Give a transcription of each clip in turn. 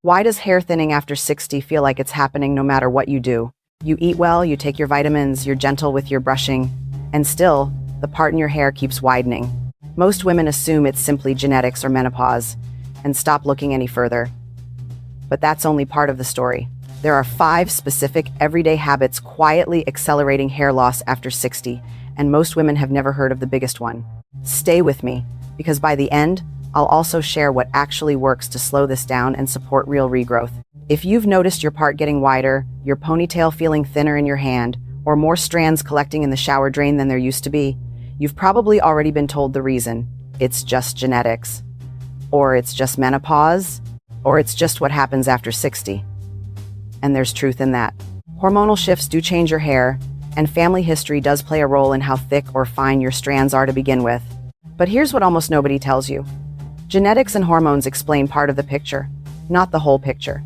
Why does hair thinning after 60 feel like it's happening no matter what you do? You eat well, you take your vitamins, you're gentle with your brushing, and still, the part in your hair keeps widening. Most women assume it's simply genetics or menopause, and stop looking any further. But that's only part of the story. There are 5 specific everyday habits quietly accelerating hair loss after 60, and most women have never heard of the biggest one. Stay with me, because by the end, I'll also share what actually works to slow this down and support real regrowth. If you've noticed your part getting wider, your ponytail feeling thinner in your hand, or more strands collecting in the shower drain than there used to be, you've probably already been told the reason. It's just genetics. Or it's just menopause. Or it's just what happens after 60. And there's truth in that. Hormonal shifts do change your hair, and family history does play a role in how thick or fine your strands are to begin with. But here's what almost nobody tells you. Genetics and hormones explain part of the picture, not the whole picture.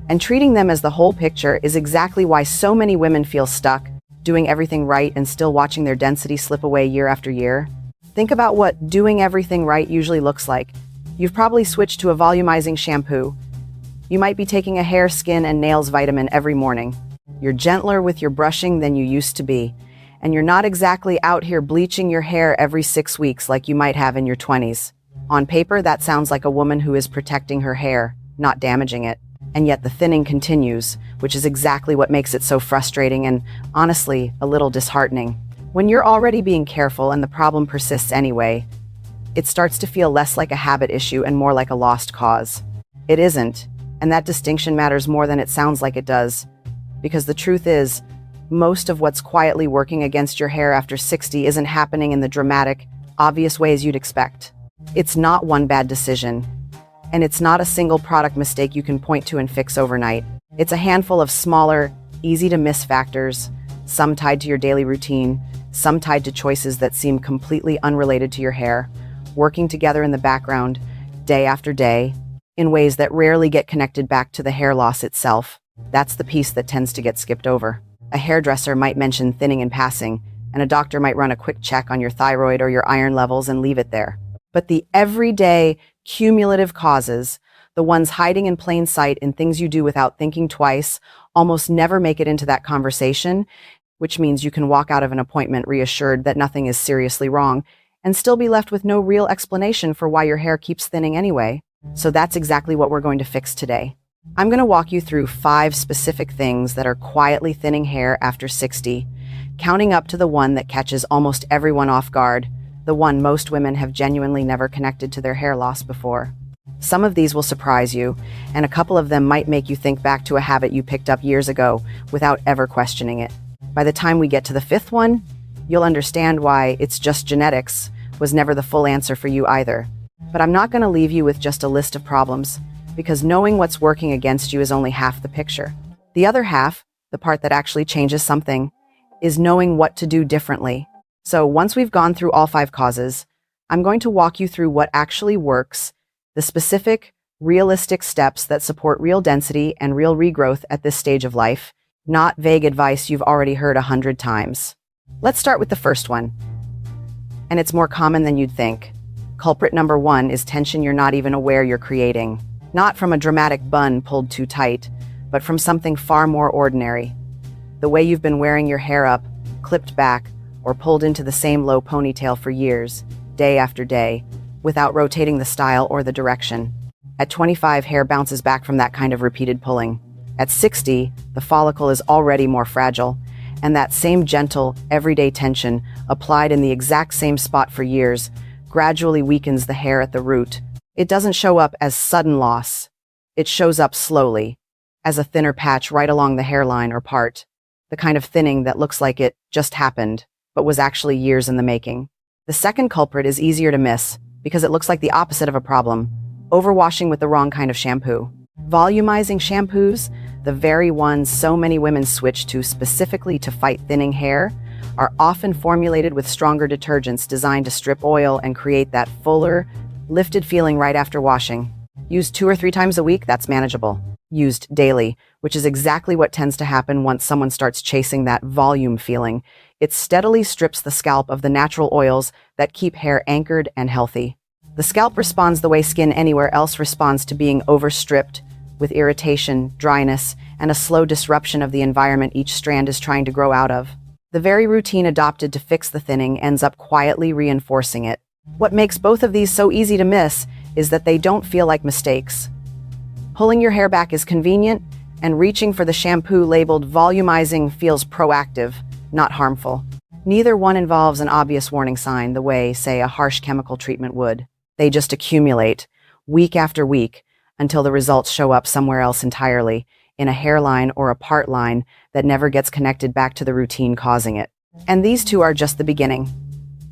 And treating them as the whole picture is exactly why so many women feel stuck, doing everything right and still watching their density slip away year after year. Think about what doing everything right usually looks like. You've probably switched to a volumizing shampoo. You might be taking a hair, skin, and nails vitamin every morning. You're gentler with your brushing than you used to be. And you're not exactly out here bleaching your hair every 6 weeks like you might have in your 20s. On paper, that sounds like a woman who is protecting her hair, not damaging it. And yet the thinning continues, which is exactly what makes it so frustrating and, honestly, a little disheartening. When you're already being careful and the problem persists anyway, it starts to feel less like a habit issue and more like a lost cause. It isn't, and that distinction matters more than it sounds like it does. Because the truth is, most of what's quietly working against your hair after 60 isn't happening in the dramatic, obvious ways you'd expect. It's not one bad decision, and it's not a single product mistake you can point to and fix overnight. It's a handful of smaller, easy-to-miss factors, some tied to your daily routine, some tied to choices that seem completely unrelated to your hair, working together in the background, day after day, in ways that rarely get connected back to the hair loss itself. That's the piece that tends to get skipped over. A hairdresser might mention thinning in passing, and a doctor might run a quick check on your thyroid or your iron levels and leave it there. But the everyday, cumulative causes, the ones hiding in plain sight in things you do without thinking twice, almost never make it into that conversation, which means you can walk out of an appointment reassured that nothing is seriously wrong, and still be left with no real explanation for why your hair keeps thinning anyway. So that's exactly what we're going to fix today. I'm going to walk you through 5 specific things that are quietly thinning hair after 60, counting up to the one that catches almost everyone off guard, the one most women have genuinely never connected to their hair loss before. Some of these will surprise you, and a couple of them might make you think back to a habit you picked up years ago without ever questioning it. By the time we get to the 5th one, you'll understand why "it's just genetics" was never the full answer for you either. But I'm not going to leave you with just a list of problems, because knowing what's working against you is only half the picture. The other half, the part that actually changes something, is knowing what to do differently. So once we've gone through all 5 causes, I'm going to walk you through what actually works, the specific, realistic steps that support real density and real regrowth at this stage of life, not vague advice you've already heard 100 times. Let's start with the first one. And it's more common than you'd think. Culprit number 1 is tension you're not even aware you're creating. Not from a dramatic bun pulled too tight, but from something far more ordinary. The way you've been wearing your hair up, clipped back, or pulled into the same low ponytail for years, day after day, without rotating the style or the direction. At 25, hair bounces back from that kind of repeated pulling. At 60, the follicle is already more fragile, and that same gentle, everyday tension, applied in the exact same spot for years, gradually weakens the hair at the root. It doesn't show up as sudden loss. It shows up slowly, as a thinner patch right along the hairline or part, the kind of thinning that looks like it just happened, but was actually years in the making. The second culprit is easier to miss, because it looks like the opposite of a problem: overwashing with the wrong kind of shampoo. Volumizing shampoos, the very ones so many women switch to specifically to fight thinning hair, are often formulated with stronger detergents designed to strip oil and create that fuller, lifted feeling right after washing. Used 2 or 3 times a week, that's manageable. Used daily, which is exactly what tends to happen once someone starts chasing that volume feeling. It steadily strips the scalp of the natural oils that keep hair anchored and healthy. The scalp responds the way skin anywhere else responds to being overstripped, with irritation, dryness, and a slow disruption of the environment each strand is trying to grow out of. The very routine adopted to fix the thinning ends up quietly reinforcing it. What makes both of these so easy to miss is that they don't feel like mistakes. Pulling your hair back is convenient, and reaching for the shampoo labeled volumizing feels proactive, not harmful. Neither one involves an obvious warning sign the way, say, a harsh chemical treatment would. They just accumulate, week after week, until the results show up somewhere else entirely, in a hairline or a part line that never gets connected back to the routine causing it. And these two are just the beginning.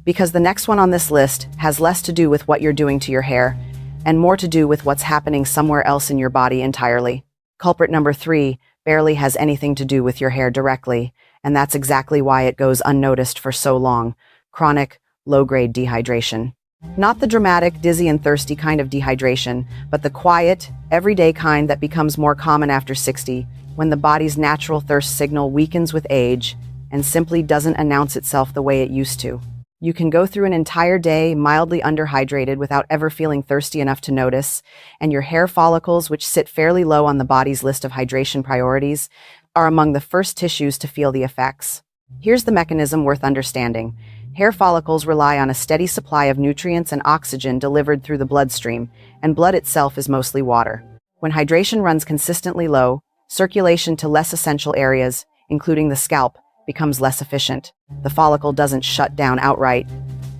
Because the next one on this list has less to do with what you're doing to your hair, and more to do with what's happening somewhere else in your body entirely. Culprit number 3 barely has anything to do with your hair directly, and that's exactly why it goes unnoticed for so long: chronic, low-grade dehydration. Not the dramatic, dizzy and thirsty kind of dehydration, but the quiet, everyday kind that becomes more common after 60, when the body's natural thirst signal weakens with age and simply doesn't announce itself the way it used to. You can go through an entire day mildly underhydrated without ever feeling thirsty enough to notice, and your hair follicles, which sit fairly low on the body's list of hydration priorities, are among the first tissues to feel the effects. Here's the mechanism worth understanding. Hair follicles rely on a steady supply of nutrients and oxygen delivered through the bloodstream, and blood itself is mostly water. When hydration runs consistently low, circulation to less essential areas, including the scalp, becomes less efficient. The follicle doesn't shut down outright,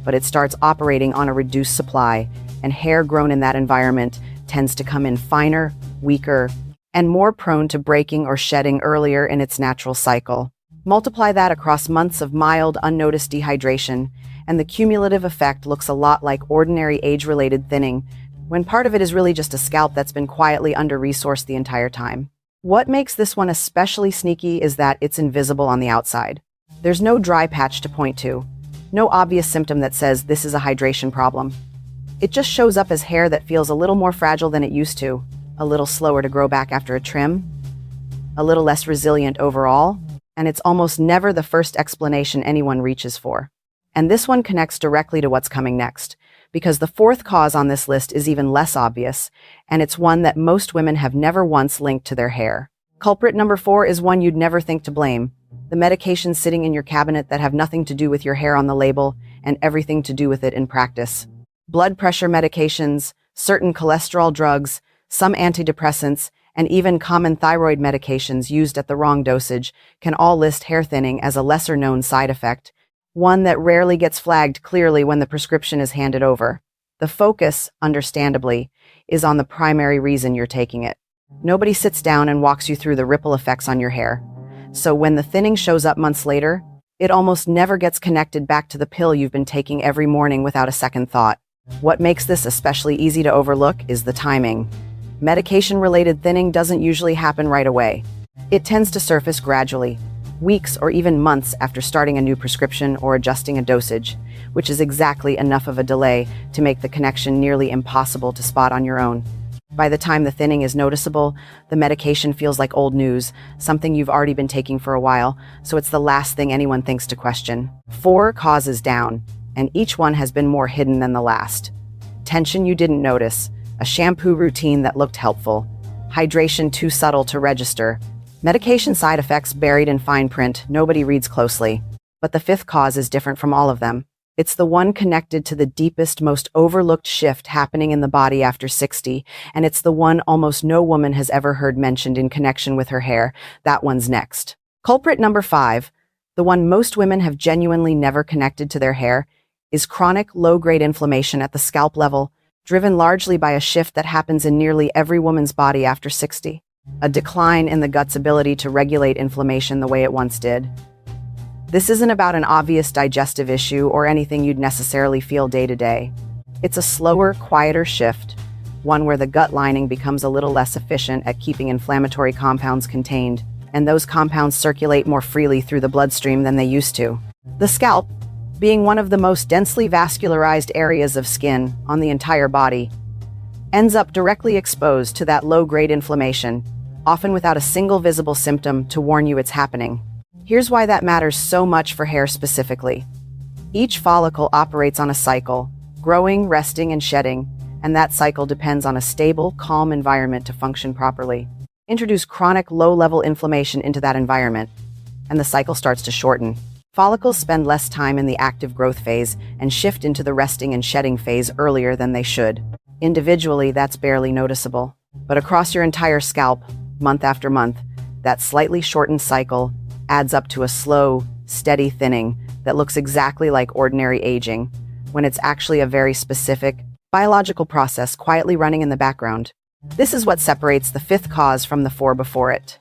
but it starts operating on a reduced supply, and hair grown in that environment tends to come in finer, weaker, and more prone to breaking or shedding earlier in its natural cycle. Multiply that across months of mild, unnoticed dehydration, and the cumulative effect looks a lot like ordinary age-related thinning, when part of it is really just a scalp that's been quietly under-resourced the entire time. What makes this one especially sneaky is that it's invisible on the outside. There's no dry patch to point to, no obvious symptom that says this is a hydration problem. It just shows up as hair that feels a little more fragile than it used to, a little slower to grow back after a trim, a little less resilient overall, and it's almost never the first explanation anyone reaches for. And this one connects directly to what's coming next, because the fourth cause on this list is even less obvious, and it's one that most women have never once linked to their hair. Culprit number 4 is one you'd never think to blame: the medications sitting in your cabinet that have nothing to do with your hair on the label and everything to do with it in practice. Blood pressure medications, certain cholesterol drugs, some antidepressants, and even common thyroid medications used at the wrong dosage can all list hair thinning as a lesser-known side effect, one that rarely gets flagged clearly when the prescription is handed over. The focus, understandably, is on the primary reason you're taking it. Nobody sits down and walks you through the ripple effects on your hair. So when the thinning shows up months later, it almost never gets connected back to the pill you've been taking every morning without a second thought. What makes this especially easy to overlook is the timing. Medication-related thinning doesn't usually happen right away. It tends to surface gradually, weeks or even months after starting a new prescription or adjusting a dosage, which is exactly enough of a delay to make the connection nearly impossible to spot on your own. By the time the thinning is noticeable, the medication feels like old news, something you've already been taking for a while, so it's the last thing anyone thinks to question. 4 causes down, and each one has been more hidden than the last. Tension you didn't notice, a shampoo routine that looked helpful, hydration too subtle to register, medication side effects buried in fine print nobody reads closely. But the 5th cause is different from all of them. It's the one connected to the deepest, most overlooked shift happening in the body after 60, and it's the one almost no woman has ever heard mentioned in connection with her hair. That one's next. Culprit number 5, the one most women have genuinely never connected to their hair, is chronic low-grade inflammation at the scalp level, driven largely by a shift that happens in nearly every woman's body after 60. A decline in the gut's ability to regulate inflammation the way it once did. This isn't about an obvious digestive issue or anything you'd necessarily feel day to day. It's a slower, quieter shift, one where the gut lining becomes a little less efficient at keeping inflammatory compounds contained, and those compounds circulate more freely through the bloodstream than they used to. The scalp, being one of the most densely vascularized areas of skin on the entire body, ends up directly exposed to that low-grade inflammation, often without a single visible symptom to warn you it's happening. Here's why that matters so much for hair specifically. Each follicle operates on a cycle, growing, resting, and shedding, and that cycle depends on a stable, calm environment to function properly. Introduce chronic, low-level inflammation into that environment, and the cycle starts to shorten. Follicles spend less time in the active growth phase and shift into the resting and shedding phase earlier than they should. Individually, that's barely noticeable. But across your entire scalp, month after month, that slightly shortened cycle adds up to a slow, steady thinning that looks exactly like ordinary aging, when it's actually a very specific, biological process quietly running in the background. This is what separates the fifth cause from the four before it.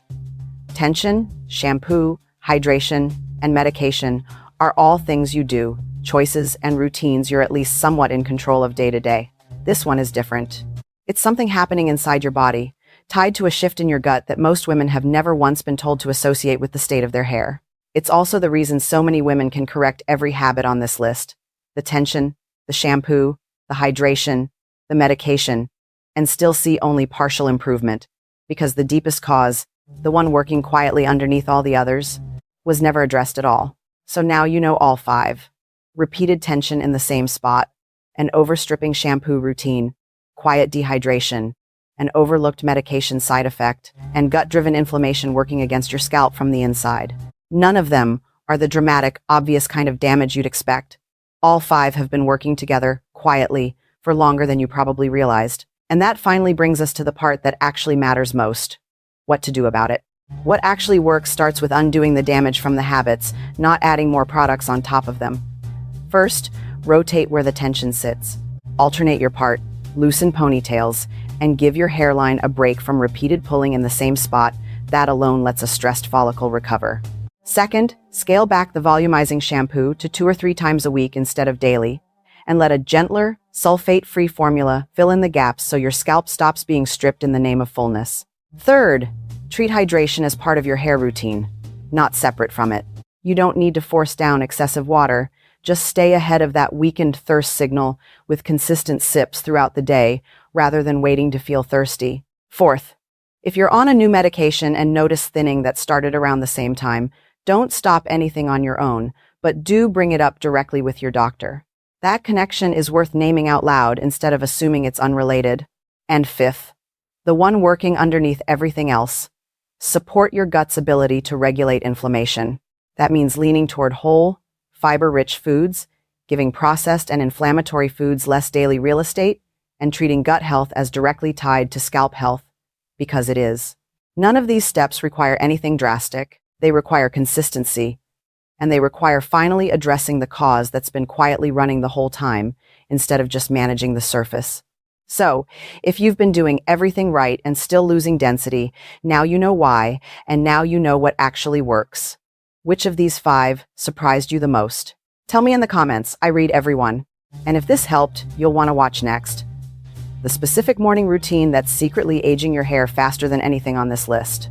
Tension, shampoo, hydration, and medication are all things you do, choices and routines you're at least somewhat in control of day to day. This one is different. It's something happening inside your body, tied to a shift in your gut that most women have never once been told to associate with the state of their hair. It's also the reason so many women can correct every habit on this list: the tension, the shampoo, the hydration, the medication, and still see only partial improvement, because the deepest cause, the one working quietly underneath all the others, was never addressed at all. So now you know all five. Repeated tension in the same spot, an overstripping shampoo routine, quiet dehydration, an overlooked medication side effect, and gut-driven inflammation working against your scalp from the inside. None of them are the dramatic, obvious kind of damage you'd expect. All five have been working together, quietly, for longer than you probably realized. And that finally brings us to the part that actually matters most: what to do about it. What actually works starts with undoing the damage from the habits, not adding more products on top of them. First, rotate where the tension sits. Alternate your part, loosen ponytails, and give your hairline a break from repeated pulling in the same spot. That alone lets a stressed follicle recover. Second, scale back the volumizing shampoo to 2 or 3 times a week instead of daily, and let a gentler, sulfate-free formula fill in the gaps so your scalp stops being stripped in the name of fullness. Third, treat hydration as part of your hair routine, not separate from it. You don't need to force down excessive water. Just stay ahead of that weakened thirst signal with consistent sips throughout the day, rather than waiting to feel thirsty. Fourth, if you're on a new medication and notice thinning that started around the same time, don't stop anything on your own, but do bring it up directly with your doctor. That connection is worth naming out loud instead of assuming it's unrelated. And fifth, the one working underneath everything else: support your gut's ability to regulate inflammation. That means leaning toward whole, fiber-rich foods, giving processed and inflammatory foods less daily real estate, and treating gut health as directly tied to scalp health, because it is. None of these steps require anything drastic. They require consistency, and they require finally addressing the cause that's been quietly running the whole time, instead of just managing the surface. So, if you've been doing everything right and still losing density, now you know why, and now you know what actually works. Which of these 5 surprised you the most? Tell me in the comments. I read every one. And if this helped, you'll want to watch next: the specific morning routine that's secretly aging your hair faster than anything on this list.